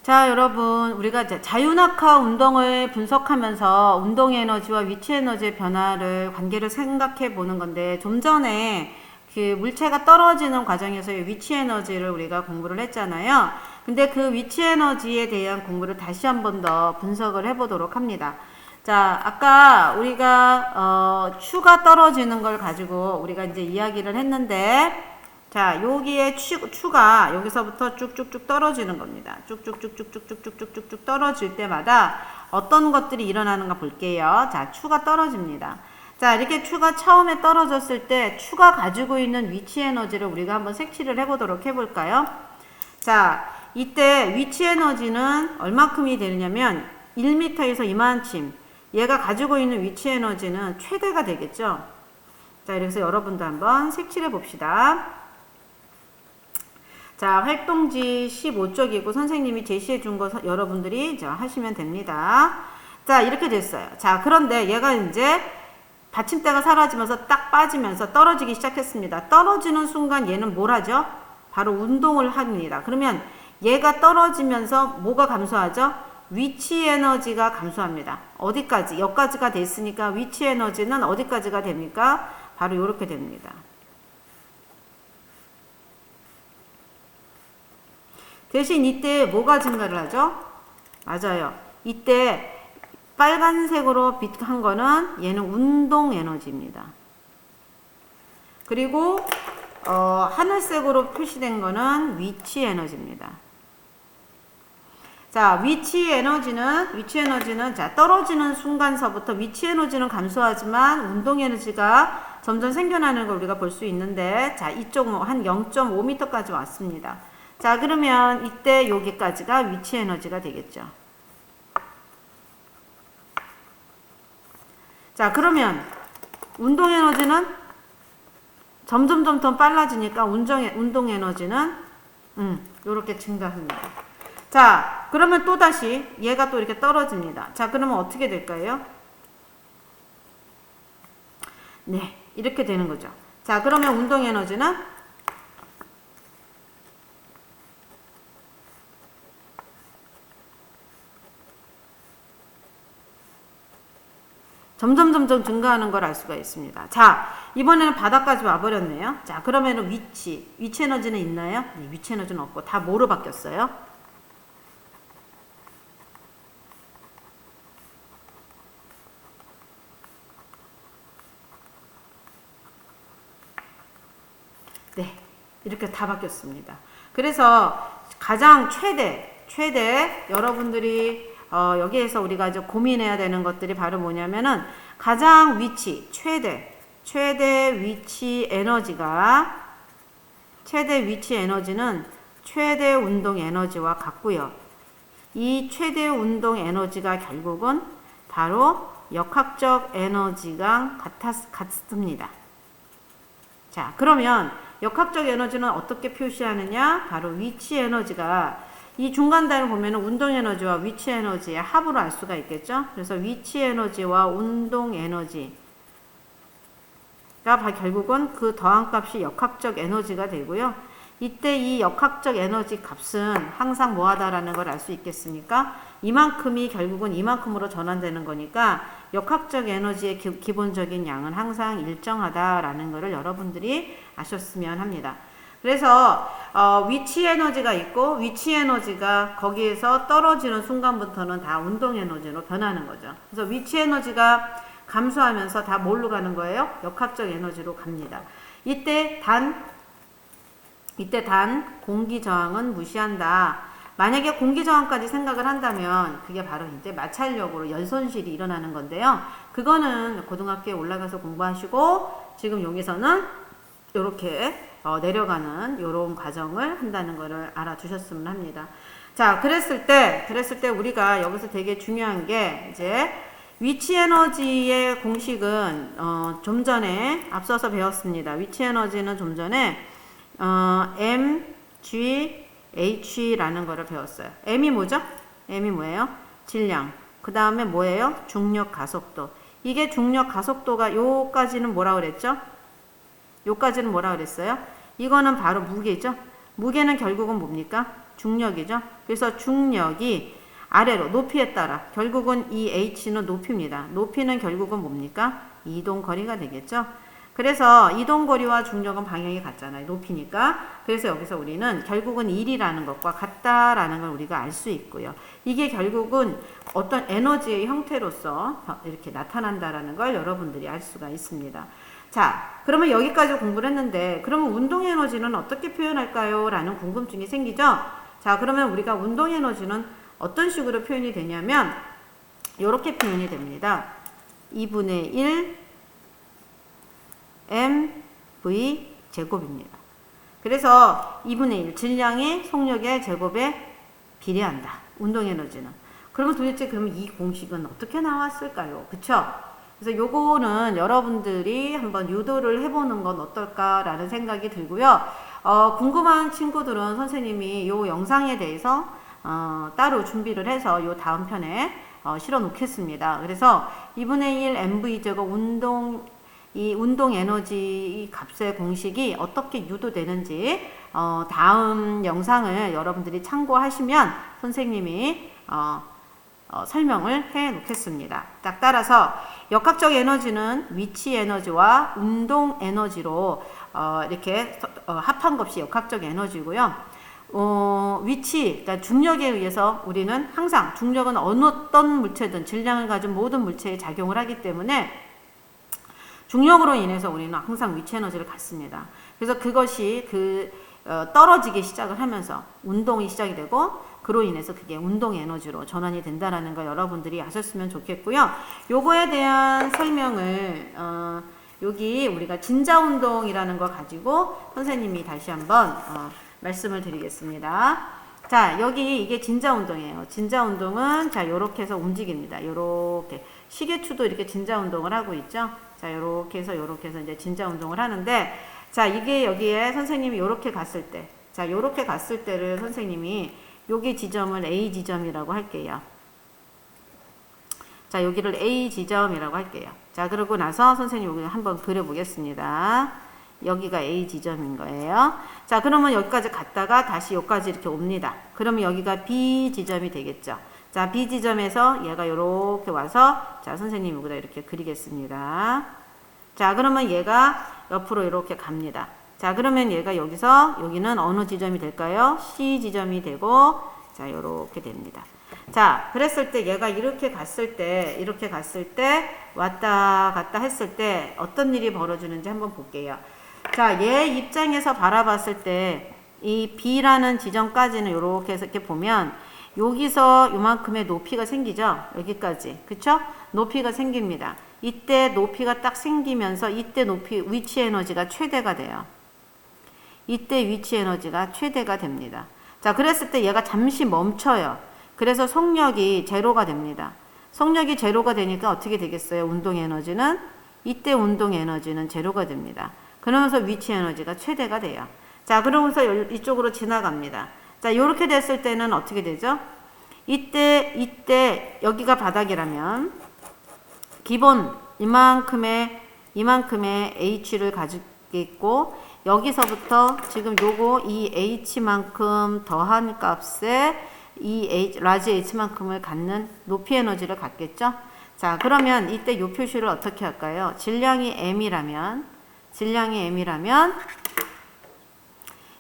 자, 여러분, 우리가 이제 자유낙하 운동을 분석하면서 운동 에너지와 위치 에너지의 변화를 관계를 생각해 보는 건데, 좀 전에 그 물체가 떨어지는 과정에서의 위치 에너지를 우리가 공부를 했잖아요. 근데 그 위치 에너지에 대한 공부를 다시 한 번 더 분석을 해 보도록 합니다. 자, 아까 우리가 추가 떨어지는 걸 가지고 우리가 이제 이야기를 했는데, 자, 여기에 추가 여기서부터 쭉쭉쭉 떨어지는 겁니다. 쭉쭉쭉쭉쭉쭉쭉쭉 떨어질 때마다 어떤 것들이 일어나는가 볼게요. 자, 추가 떨어집니다. 자, 이렇게 추가 처음에 떨어졌을 때 추가 가지고 있는 위치 에너지를 우리가 한번 색칠을 해보도록 해볼까요? 자, 이때 위치 에너지는 얼마큼이 되느냐면 1m에서 이만큼, 얘가 가지고 있는 위치 에너지는 최대가 되겠죠. 자, 그래서 여러분도 한번 색칠해 봅시다. 자, 활동지 15쪽이고 선생님이 제시해 준 거 여러분들이 하시면 됩니다. 자, 이렇게 됐어요. 자, 그런데 얘가 이제 받침대가 사라지면서 딱 빠지면서 떨어지기 시작했습니다. 떨어지는 순간 얘는 뭘 하죠? 바로 운동을 합니다. 그러면 얘가 떨어지면서 뭐가 감소하죠? 위치 에너지가 감소합니다. 어디까지? 여기까지가 됐으니까 위치 에너지는 어디까지가 됩니까? 바로 이렇게 됩니다. 대신 이때 뭐가 증가를 하죠? 맞아요. 이때 빨간색으로 빛한 거는 얘는 운동 에너지입니다. 그리고 하늘색으로 표시된 거는 위치 에너지입니다. 자, 위치 에너지는 자, 떨어지는 순간서부터 위치 에너지는 감소하지만 운동 에너지가 점점 생겨나는 걸 우리가 볼 수 있는데, 자, 이쪽 한 0.5m까지 왔습니다. 자, 그러면 이때 여기까지가 위치 에너지가 되겠죠. 자, 그러면 운동 에너지는 점점 더 빨라지니까 운동 에너지는 요렇게 증가합니다. 자, 그러면 또다시 얘가 또 이렇게 떨어집니다. 자, 그러면 어떻게 될까요? 네, 이렇게 되는 거죠. 자, 그러면 운동 에너지는 점점 증가하는 걸 알 수가 있습니다. 자, 이번에는 바닥까지 와버렸네요. 자, 그러면은 위치 에너지는 있나요? 네, 위치 에너지는 없고 다 뭐로 바뀌었어요? 네, 이렇게 다 바뀌었습니다. 그래서 가장 최대 여러분들이 여기에서 우리가 이제 고민해야 되는 것들이 바로 뭐냐면은 가장 최대 위치 에너지는 최대 운동 에너지와 같고요. 이 최대 운동 에너지가 결국은 바로 역학적 에너지가 같습니다. 자, 그러면 역학적 에너지는 어떻게 표시하느냐? 바로 위치 에너지가 이 중간단을 보면 운동 에너지와 위치 에너지의 합으로 알 수가 있겠죠. 그래서 위치 에너지와 운동 에너지가 결국은 그 더한값이 역학적 에너지가 되고요. 이때 이 역학적 에너지 값은 항상 뭐하다라는 걸 알 수 있겠습니까? 이만큼이 결국은 이만큼으로 전환되는 거니까 역학적 에너지의 기본적인 양은 항상 일정하다라는 것을 여러분들이 아셨으면 합니다. 그래서 위치 에너지가 있고 위치 에너지가 거기에서 떨어지는 순간부터는 다 운동 에너지로 변하는 거죠. 그래서 위치 에너지가 감소하면서 다 뭘로 가는 거예요? 역학적 에너지로 갑니다. 이때 단 공기 저항은 무시한다. 만약에 공기 저항까지 생각을 한다면 그게 바로 이제 마찰력으로 열 손실이 일어나는 건데요. 그거는 고등학교에 올라가서 공부하시고 지금 여기서는 이렇게 내려가는 이런 과정을 한다는 것을 알아두셨으면 합니다. 자, 그랬을 때 우리가 여기서 되게 중요한 게 이제 위치 에너지의 공식은 좀 전에 앞서서 배웠습니다. 위치 에너지는 좀 전에 mgh라는 거를 배웠어요. m이 뭐죠? m이 뭐예요? 질량. 그 다음에 뭐예요? 중력 가속도. 이게 중력 가속도가 요까지는 뭐라 그랬죠? 요까지는 뭐라 그랬어요? 이거는 바로 무게죠. 무게는 결국은 뭡니까? 중력이죠. 그래서 중력이 아래로 높이에 따라 결국은 이 h는 높이입니다. 높이는 결국은 뭡니까? 이동거리가 되겠죠. 그래서 이동거리와 중력은 방향이 같잖아요. 높이니까. 그래서 여기서 우리는 결국은 1이라는 것과 같다라는 걸 우리가 알 수 있고요. 이게 결국은 어떤 에너지의 형태로서 이렇게 나타난다라는 걸 여러분들이 알 수가 있습니다. 자, 그러면 여기까지 공부를 했는데 그러면 운동 에너지는 어떻게 표현할까요? 라는 궁금증이 생기죠. 자, 그러면 우리가 운동 에너지는 어떤 식으로 표현이 되냐면 이렇게 표현이 됩니다. 2분의 1 mv 제곱입니다. 그래서 2분의 1 질량이 속력의 제곱에 비례한다. 운동 에너지는. 그러면 도대체 그러면 이 공식은 어떻게 나왔을까요? 그쵸? 그래서 요거는 여러분들이 한번 유도를 해보는 건 어떨까라는 생각이 들고요. 궁금한 친구들은 선생님이 요 영상에 대해서 따로 준비를 해서 요 다음 편에 실어 놓겠습니다. 그래서 2분의 1 mv 제곱 이 운동 에너지 값의 공식이 어떻게 유도되는지 다음 영상을 여러분들이 참고하시면 선생님이 설명을 해 놓겠습니다. 딱 따라서 역학적 에너지는 위치 에너지와 운동 에너지로 이렇게 합한 것이 역학적 에너지고요. 위치, 그러니까 중력에 의해서 우리는 항상 중력은 어떤 물체든 질량을 가진 모든 물체에 작용을 하기 때문에 중력으로 인해서 우리는 항상 위치 에너지를 갖습니다. 그래서 그것이 떨어지기 시작을 하면서 운동이 시작이 되고 그로 인해서 그게 운동 에너지로 전환이 된다라는 걸 여러분들이 아셨으면 좋겠고요. 요거에 대한 설명을 여기 우리가 진자 운동이라는 거 가지고 선생님이 다시 한번 말씀을 드리겠습니다. 자, 여기 이게 진자 운동이에요. 진자 운동은 자, 요렇게 해서 움직입니다. 요렇게 시계추도 이렇게 진자 운동을 하고 있죠. 자, 요렇게 해서 이제 진자 운동을 하는데, 자, 이게 여기에 선생님이 요렇게 갔을 때, 자, 요렇게 갔을 때를 선생님이 여기 지점을 A 지점이라고 할게요. 자, 여기를 A 지점이라고 할게요. 자, 그러고 나서 선생님 여기 한번 그려보겠습니다. 여기가 A 지점인 거예요. 자, 그러면 여기까지 갔다가 다시 여기까지 이렇게 옵니다. 그러면 여기가 B 지점이 되겠죠. 자, B 지점에서 얘가 이렇게 와서 자, 선생님 여기다 이렇게 그리겠습니다. 자, 그러면 얘가 옆으로 이렇게 갑니다. 자, 그러면 얘가 여기는 어느 지점이 될까요? C 지점이 되고 자, 이렇게 됩니다. 자, 그랬을 때 얘가 이렇게 갔을 때 왔다 갔다 했을 때 어떤 일이 벌어지는지 한번 볼게요. 자, 얘 입장에서 바라봤을 때 이 B라는 지점까지는 이렇게 해서 이렇게 보면 여기서 요만큼의 높이가 생기죠. 여기까지. 그쵸? 높이가 생깁니다. 이때 높이가 딱 생기면서 이때 위치 에너지가 최대가 돼요. 이때 위치 에너지가 최대가 됩니다. 자, 그랬을 때 얘가 잠시 멈춰요. 그래서 속력이 제로가 됩니다. 속력이 제로가 되니까 어떻게 되겠어요? 운동 에너지는? 이때 운동 에너지는 제로가 됩니다. 그러면서 위치 에너지가 최대가 돼요. 자, 그러면서 이쪽으로 지나갑니다. 자, 요렇게 됐을 때는 어떻게 되죠? 이때 여기가 바닥이라면 기본 이만큼의 H를 가지고 여기서부터 지금 요거 이 H만큼 더한 값에 이 라지 H만큼을 갖는 높이 에너지를 갖겠죠? 자, 그러면 이때 요 표시를 어떻게 할까요? 질량이 M이라면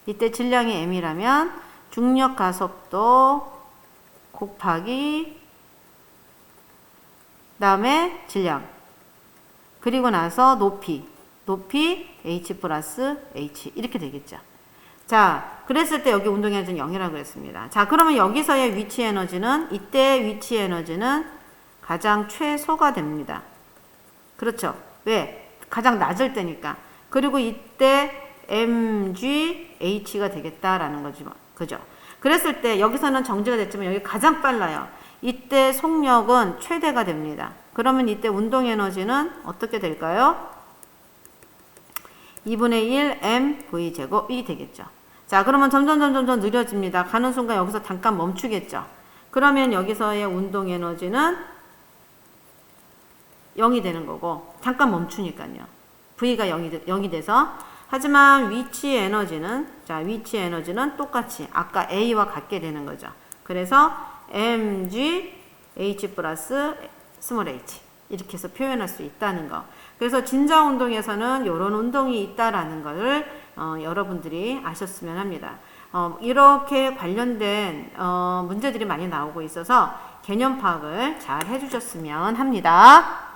이때 질량이 M이라면 중력 가속도 곱하기 다음에 질량 그리고 나서 높이 H 플러스 H 이렇게 되겠죠. 자, 그랬을 때 여기 운동 에너지는 0이라고 그랬습니다. 자, 그러면 여기서의 위치 에너지는 이때 위치 에너지는 가장 최소가 됩니다. 그렇죠. 왜? 가장 낮을 때니까. 그리고 이때 mgH가 되겠다라는 거죠. 그죠? 그랬을 때 여기서는 정지가 됐지만 여기 가장 빨라요. 이때 속력은 최대가 됩니다. 그러면 이때 운동 에너지는 어떻게 될까요? 2분의 1 mv 제곱이 되겠죠. 자, 그러면 점점 느려집니다. 가는 순간 여기서 잠깐 멈추겠죠. 그러면 여기서의 운동 에너지는 0이 되는 거고 잠깐 멈추니까요. V가 0이 돼서 하지만 위치 에너지는 똑같이 아까 A와 같게 되는 거죠. 그래서 mg h 플러스 스몰 h 이렇게 해서 표현할 수 있다는 거. 그래서 진자 운동에서는 이런 운동이 있다라는 걸 여러분들이 아셨으면 합니다. 이렇게 관련된 문제들이 많이 나오고 있어서 개념 파악을 잘 해주셨으면 합니다.